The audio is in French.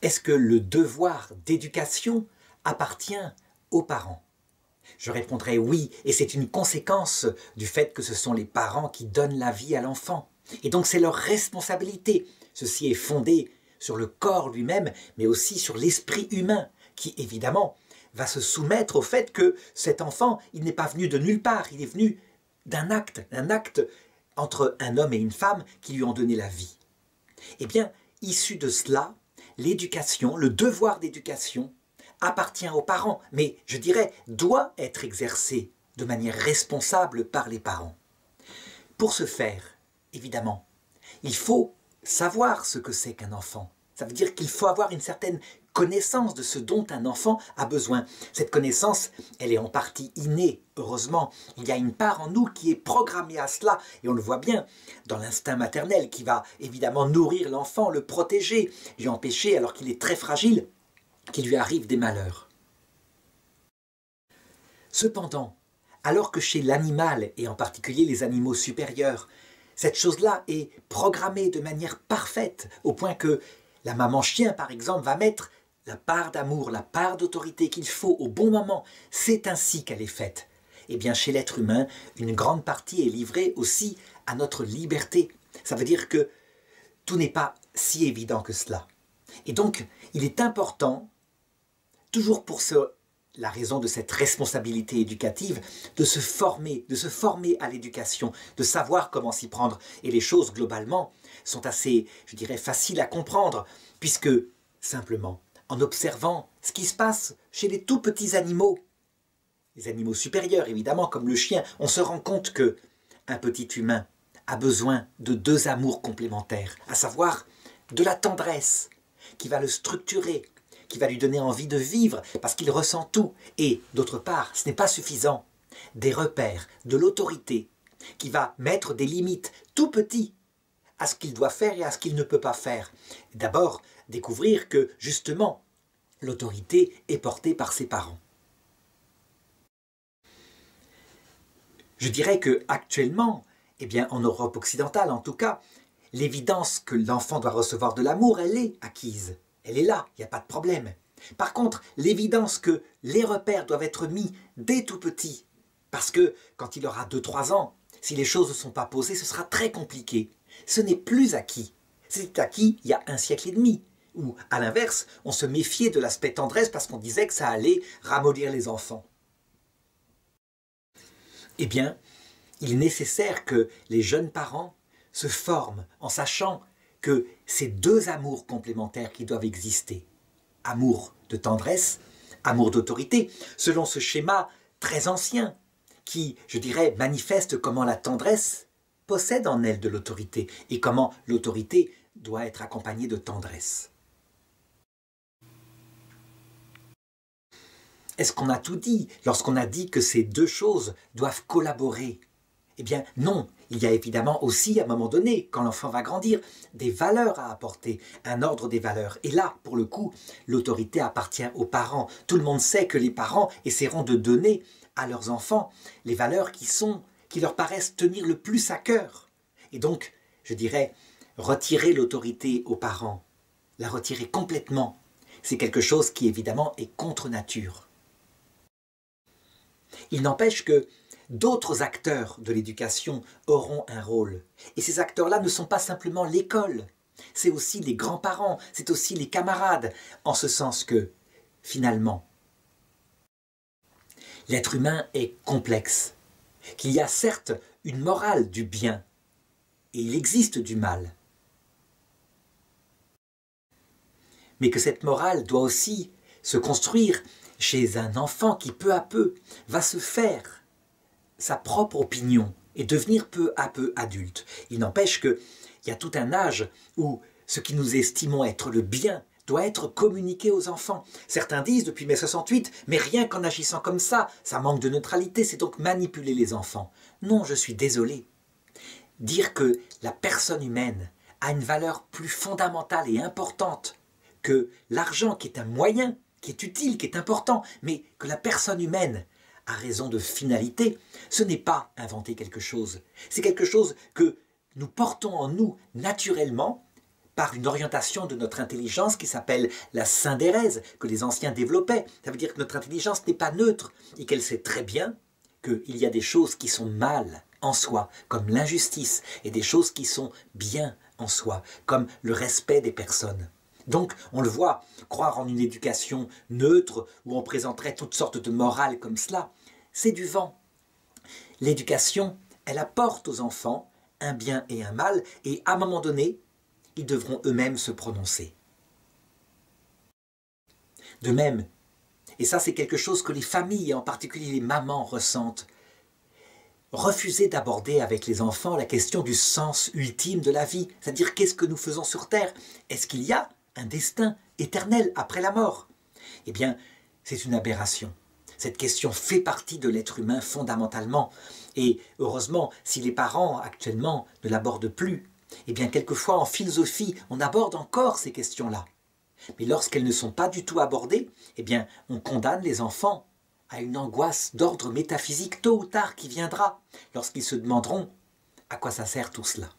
Est-ce que le devoir d'éducation appartient aux parents? Je répondrai oui, et c'est une conséquence du fait que ce sont les parents qui donnent la vie à l'enfant. Et donc c'est leur responsabilité. Ceci est fondé sur le corps lui-même, mais aussi sur l'esprit humain, qui évidemment va se soumettre au fait que cet enfant, il n'est pas venu de nulle part, il est venu d'un acte entre un homme et une femme qui lui ont donné la vie. Eh bien, issu de cela, l'éducation, le devoir d'éducation, appartient aux parents, mais je dirais doit être exercé de manière responsable par les parents. Pour ce faire, évidemment, il faut savoir ce que c'est qu'un enfant. Ça veut dire qu'il faut avoir une certaine connaissance de ce dont un enfant a besoin. Cette connaissance, elle est en partie innée, heureusement. Il y a une part en nous qui est programmée à cela, et on le voit bien dans l'instinct maternel qui va évidemment nourrir l'enfant, le protéger, lui empêcher, alors qu'il est très fragile, qu'il lui arrive des malheurs. Cependant, alors que chez l'animal, et en particulier les animaux supérieurs, cette chose-là est programmée de manière parfaite, au point que la maman chien, par exemple, va mettre la part d'amour, la part d'autorité qu'il faut au bon moment. C'est ainsi qu'elle est faite. Eh bien, chez l'être humain, une grande partie est livrée aussi à notre liberté. Ça veut dire que tout n'est pas si évident que cela. Et donc, il est important, toujours pour la raison de cette responsabilité éducative, de se former à l'éducation, de savoir comment s'y prendre. Et les choses, globalement, sont assez, je dirais, faciles à comprendre, puisque, simplement, en observant ce qui se passe chez les tout petits animaux, les animaux supérieurs, évidemment, comme le chien, on se rend compte que un petit humain a besoin de deux amours complémentaires, à savoir de la tendresse, qui va le structurer, qui va lui donner envie de vivre, parce qu'il ressent tout. Et, d'autre part, ce n'est pas suffisant, des repères, de l'autorité, qui va mettre des limites tout petits à ce qu'il doit faire et à ce qu'il ne peut pas faire. D'abord, découvrir que, justement, l'autorité est portée par ses parents. Je dirais qu'actuellement, eh bien, en Europe occidentale en tout cas, l'évidence que l'enfant doit recevoir de l'amour, elle est acquise. Elle est là, il n'y a pas de problème. Par contre, l'évidence que les repères doivent être mis dès tout petit, parce que quand il aura 2-3 ans, si les choses ne sont pas posées, ce sera très compliqué. Ce n'est plus acquis. C'est acquis il y a 1 siècle et demi, où, à l'inverse, on se méfiait de l'aspect tendresse parce qu'on disait que ça allait ramollir les enfants. Eh bien, il est nécessaire que les jeunes parents se forment en sachant que ces deux amours complémentaires qui doivent exister, amour de tendresse, amour d'autorité, selon ce schéma très ancien qui, je dirais, manifeste comment la tendresse possède en elle de l'autorité et comment l'autorité doit être accompagnée de tendresse. Est-ce qu'on a tout dit lorsqu'on a dit que ces deux choses doivent collaborer? Eh bien non, il y a évidemment aussi, à un moment donné, quand l'enfant va grandir, des valeurs à apporter, un ordre des valeurs. Et là, pour le coup, l'autorité appartient aux parents. Tout le monde sait que les parents essaieront de donner à leurs enfants les valeurs qui leur paraissent tenir le plus à cœur. Et donc, je dirais, retirer l'autorité aux parents, la retirer complètement, c'est quelque chose qui évidemment est contre nature. Il n'empêche que d'autres acteurs de l'éducation auront un rôle. Et ces acteurs-là ne sont pas simplement l'école, c'est aussi les grands-parents, c'est aussi les camarades, en ce sens que, finalement, l'être humain est complexe, qu'il y a certes une morale du bien, et il existe du mal, mais que cette morale doit aussi se construire chez un enfant qui peu à peu va se faire sa propre opinion et devenir peu à peu adulte. Il n'empêche qu'il y a tout un âge où ce que nous estimons être le bien doit être communiqué aux enfants. Certains disent depuis mai 68, mais rien qu'en agissant comme ça manque de neutralité, c'est donc manipuler les enfants. Non, je suis désolé. Dire que la personne humaine a une valeur plus fondamentale et importante que l'argent qui est un moyen, qui est utile, qui est important, mais que la personne humaine a raison de finalité, ce n'est pas inventer quelque chose. C'est quelque chose que nous portons en nous naturellement, par une orientation de notre intelligence qui s'appelle la syndérèse, que les anciens développaient. Ça veut dire que notre intelligence n'est pas neutre et qu'elle sait très bien qu'il y a des choses qui sont mal en soi, comme l'injustice, et des choses qui sont bien en soi, comme le respect des personnes. Donc, on le voit, croire en une éducation neutre, où on présenterait toutes sortes de morales comme cela, c'est du vent. L'éducation, elle apporte aux enfants un bien et un mal, et à un moment donné, ils devront eux-mêmes se prononcer. De même, et ça c'est quelque chose que les familles, et en particulier les mamans, ressentent, refuser d'aborder avec les enfants la question du sens ultime de la vie, c'est-à-dire qu'est-ce que nous faisons sur Terre? Est-ce qu'il y a un destin éternel après la mort? Eh bien, c'est une aberration. Cette question fait partie de l'être humain fondamentalement. Et heureusement, si les parents actuellement ne l'abordent plus, eh bien quelquefois en philosophie, on aborde encore ces questions-là. Mais lorsqu'elles ne sont pas du tout abordées, eh bien on condamne les enfants à une angoisse d'ordre métaphysique tôt ou tard qui viendra, lorsqu'ils se demanderont à quoi ça sert tout cela.